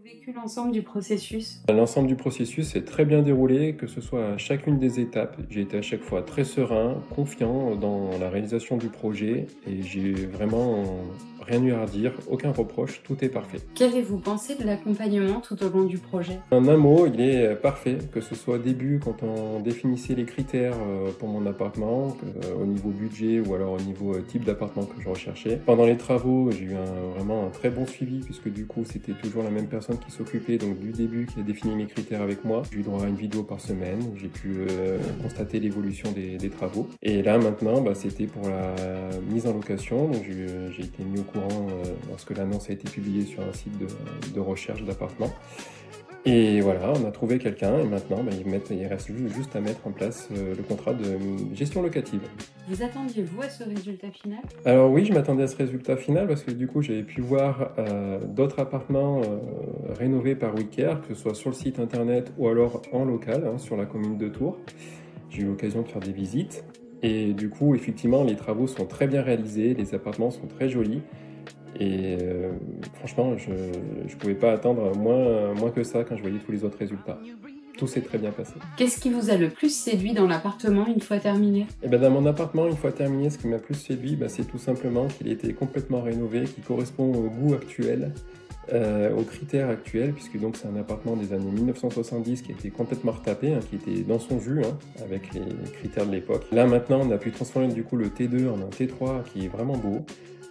vécu l'ensemble du processus? L'ensemble du processus s'est très bien déroulé, que ce soit à chacune des étapes. J'ai été à chaque fois très serein, confiant dans la réalisation du projet et j'ai vraiment rien eu à redire, aucun reproche, tout est parfait. Qu'avez-vous pensé de l'accompagnement tout au long du projet? En un mot, il est parfait, que ce soit au début quand on définissait les critères pour mon appartement, au niveau budget ou alors au niveau type d'appartement que je recherchais. Pendant les travaux, j'ai eu vraiment un très bon suivi puisque du coup c'était toujours la même personne qui s'occupait donc du début qui a défini mes critères avec moi. J'ai eu droit à une vidéo par semaine, j'ai pu constater l'évolution des travaux. Et là maintenant, c'était pour la mise en location. Donc j'ai été mis au courant lorsque l'annonce a été publiée sur un site de recherche d'appartements. Et voilà, on a trouvé quelqu'un et maintenant, il reste juste à mettre en place le contrat de gestion locative. Vous attendiez-vous à ce résultat final? Alors oui, je m'attendais à ce résultat final parce que du coup, j'avais pu voir d'autres appartements rénovés par Wicare, que ce soit sur le site internet ou alors en local, hein, sur la commune de Tours. J'ai eu l'occasion de faire des visites et du coup, effectivement, les travaux sont très bien réalisés, les appartements sont très jolis. Et franchement, je ne pouvais pas attendre moins que ça quand je voyais tous les autres résultats. Tout s'est très bien passé. Qu'est-ce qui vous a le plus séduit dans l'appartement une fois terminé? Et ben dans mon appartement, une fois terminé, ce qui m'a plus séduit, c'est tout simplement qu'il ait été complètement rénové, qu'il correspond au goût actuel, aux critères actuels, puisque donc c'est un appartement des années 1970 qui a été complètement retapé, hein, qui était dans son jus, hein, avec les critères de l'époque. Là maintenant, on a pu transformer du coup le T2 en un T3 qui est vraiment beau,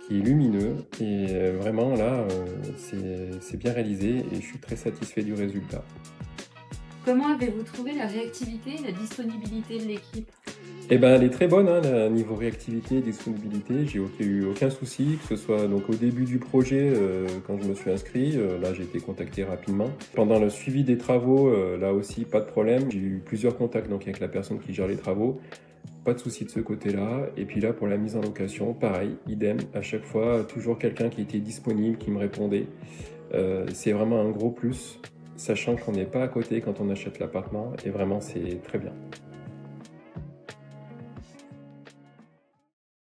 qui est lumineux et vraiment là, c'est bien réalisé et je suis très satisfait du résultat. Comment avez-vous trouvé la réactivité et la disponibilité de l'équipe? Eh ben, elle est très bonne, hein, niveau réactivité et disponibilité. J'ai eu aucun souci, que ce soit donc au début du projet, quand je me suis inscrit, là j'ai été contacté rapidement. Pendant le suivi des travaux, là aussi pas de problème. J'ai eu plusieurs contacts donc avec la personne qui gère les travaux. Pas de souci de ce côté-là. Et puis là, pour la mise en location, pareil, idem. À chaque fois, toujours quelqu'un qui était disponible, qui me répondait. C'est vraiment un gros plus, sachant qu'on n'est pas à côté quand on achète l'appartement. Et vraiment, c'est très bien.